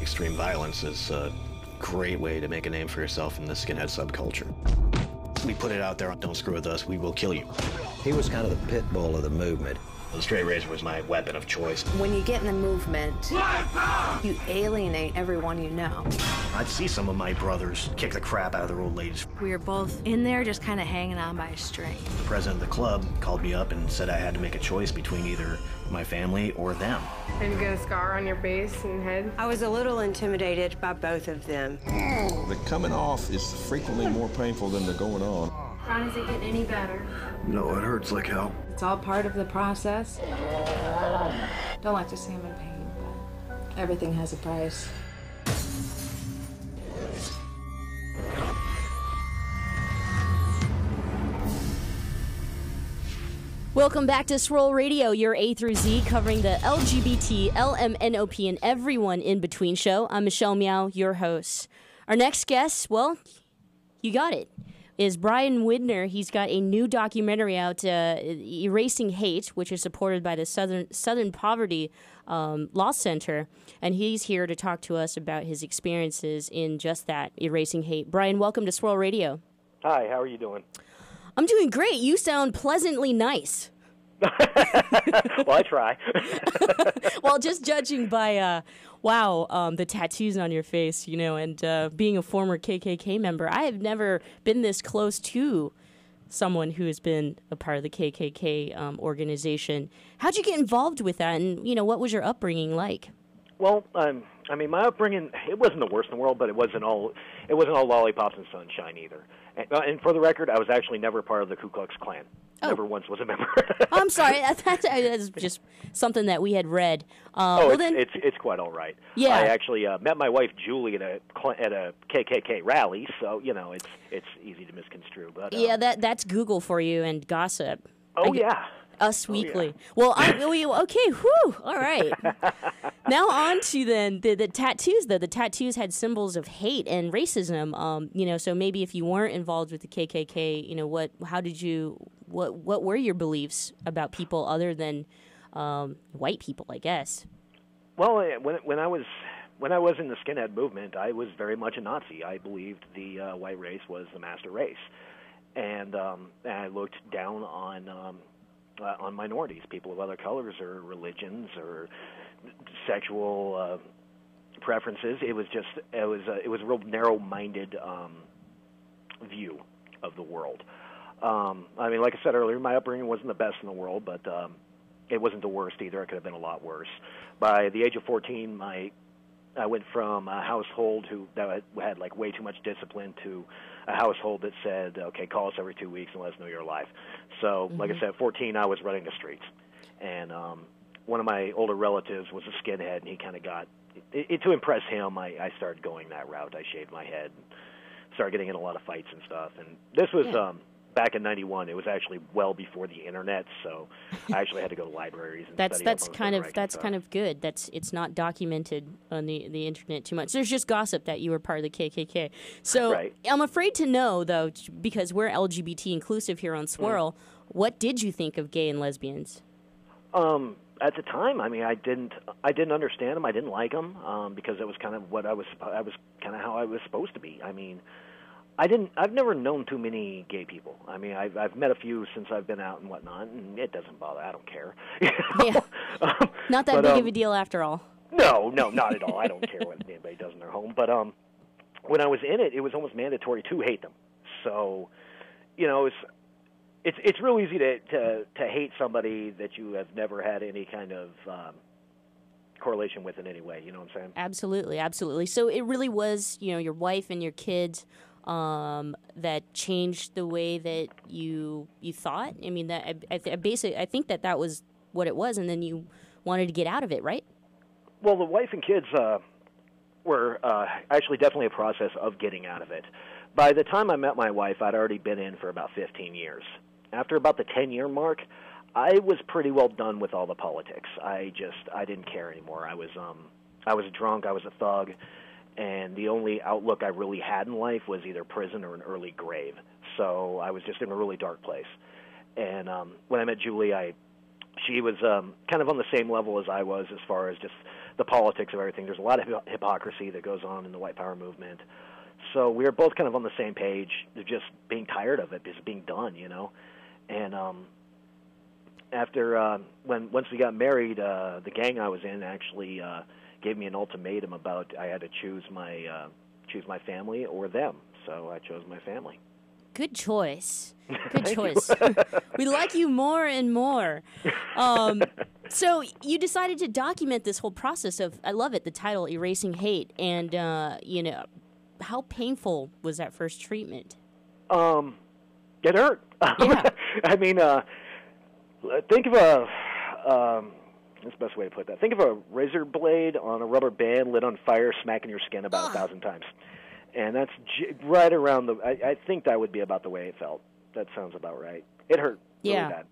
extreme violence is a great way to make a name for yourself in the skinhead subculture. We put it out there, don't screw with us, we will kill you. He was kind of the pit bull of the movement. The straight razor was my weapon of choice. When you get in the movement, you alienate everyone you know. I'd see some of my brothers kick the crap out of their old ladies. We were both in there just kind of hanging on by a string. The president of the club called me up and said I had to make a choice between either my family or them. And you get a scar on your face and head? I was a little intimidated by both of them. The coming off is frequently more painful than the going on. Ron, is it getting any better? No, it hurts like hell. It's all part of the process. Don't like to see him in pain, but everything has a price. Welcome back to Swirl Radio, your A through Z, covering the LGBT, LMNOP, and everyone in between show. I'm Michelle Meow, your host. Our next guest, well, you got it, is Bryan Widner. He's got a new documentary out, Erasing Hate, which is supported by the Southern Poverty Law Center, and he's here to talk to us about his experiences in just that, erasing hate. Bryan, welcome to Swirl Radio. Hi, how are you doing? I'm doing great. You sound pleasantly nice. Well, I try. Well, just judging by, the tattoos on your face, and being a former KKK member, I have never been this close to someone who has been a part of the KKK organization. How'd you get involved with that, and, what was your upbringing like? Well, my upbringing, it wasn't the worst in the world, but it wasn't all lollipops and sunshine either. And for the record, I was actually never part of the Ku Klux Klan. Oh. Never once was a member. I'm sorry. That's just something that we had read. It's quite all right. Yeah. I actually met my wife Julie at a KKK rally, so it's easy to misconstrue. But that's Google for you and gossip. Oh yeah. Us Weekly. Yeah. Well, okay, whew, all right. Now on to then the tattoos, though. The tattoos had symbols of hate and racism, so maybe if you weren't involved with the KKK, what were your beliefs about people other than white people, I guess? Well, when I was in the skinhead movement, I was very much a Nazi. I believed the white race was the master race, and I looked down on minorities, people of other colors or religions or sexual preferences. It was a real narrow-minded view of the world. Like I said earlier, my upbringing wasn't the best in the world, but it wasn't the worst either. It could have been a lot worse. By the age of 14, I went from a household that had like way too much discipline to a household that said, okay, call us every 2 weeks and let us know you're alive. So, like I said, at 14, I was running the streets. And one of my older relatives was a skinhead, and he kind of got, to impress him, I started going that route. I shaved my head and started getting in a lot of fights and stuff. And this was back in 91. It was actually well before the internet, so I actually had to go to libraries and that's kind of good. It's not documented on the internet too much. There's just gossip that you were part of the KKK. So right. I'm afraid to know, though, because we're LGBT inclusive here on Swirl, what did you think of gay and lesbians? At the time, I didn't understand them. I didn't like them because it was kind of what I was kind of how I was supposed to be. I've never known too many gay people. I've met a few since I've been out and whatnot, and it doesn't bother. I don't care. Yeah. Not that big of a deal after all. No, not at all. I don't care what anybody does in their home. But when I was in it, it was almost mandatory to hate them. So, it's real easy to hate somebody that you have never had any kind of correlation with in any way. You know what I'm saying? Absolutely, absolutely. So it really was, your wife and your kids that changed the way that you thought. I think that was what it was, and then you wanted to get out of it, right? Well, the wife and kids were actually definitely a process of getting out of it. By the time I met my wife, I'd already been in for about 15 years. After about the 10-year mark, I was pretty well done with all the politics. I didn't care anymore. I was a drunk. I was a thug. And the only outlook I really had in life was either prison or an early grave. So I was just in a really dark place. And when I met Julie, she was kind of on the same level as I was as far as just the politics of everything. There's a lot of hypocrisy that goes on in the white power movement. So we were both kind of on the same page, just being tired of it, just being done, you know. And after once we got married, the gang I was in actually gave me an ultimatum about I had to choose my family or them. So I chose my family. Good choice. Good choice. We like you more and more. So you decided to document this whole process of, I love it, the title, Erasing Hate. And, you know, how painful was that first treatment? It hurt. Yeah. I mean, think of a, that's the best way to put that. Think of a razor blade on a rubber band lit on fire, smacking your skin about 1,000 times. And that's right around I think that would be about the way it felt. That sounds about right. It hurt really bad.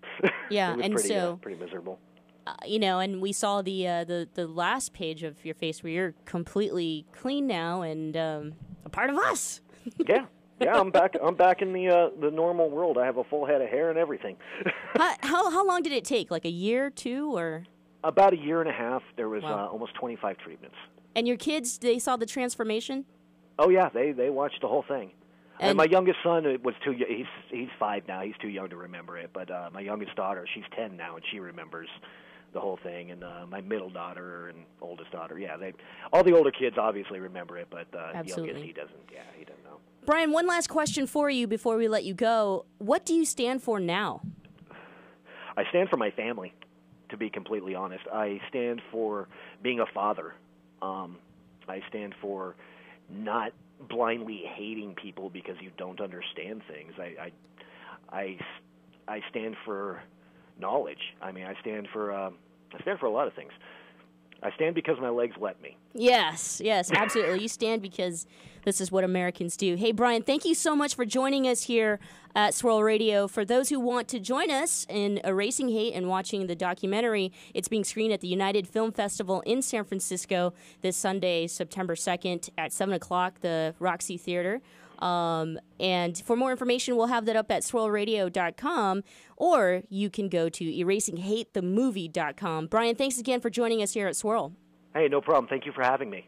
Yeah, it was and pretty, so pretty miserable. You know, and we saw the last page of your face where you're completely clean now and a part of us. Yeah, I'm back. I'm back in the normal world. I have a full head of hair and everything. How long did it take? Like a year, 2, or? About a year and a half. There was almost 25 treatments. And your kids, they saw the transformation? Oh yeah, they watched the whole thing. And my youngest son was too. He's 5 now. He's too young to remember it. But my youngest daughter, she's 10 now, and she remembers the whole thing. And my middle daughter and oldest daughter, all the older kids obviously remember it, but the youngest, he doesn't. Yeah, he doesn't know. Bryan, one last question for you before we let you go. What do you stand for now? I stand for my family, to be completely honest. I stand for being a father. I stand for not blindly hating people because you don't understand things. I stand for knowledge. I mean, I stand for a lot of things. I stand because my legs let me. Yes, absolutely. You stand because this is what Americans do. Hey, Bryan, thank you so much for joining us here at Swirl Radio. For those who want to join us in Erasing Hate and watching the documentary, it's being screened at the United Film Festival in San Francisco this Sunday, September 2nd at 7 o'clock, the Roxy Theater. And for more information, we'll have that up at swirlradio.com, or you can go to erasinghatethemovie.com. Bryan, thanks again for joining us here at Swirl. Hey, no problem. Thank you for having me.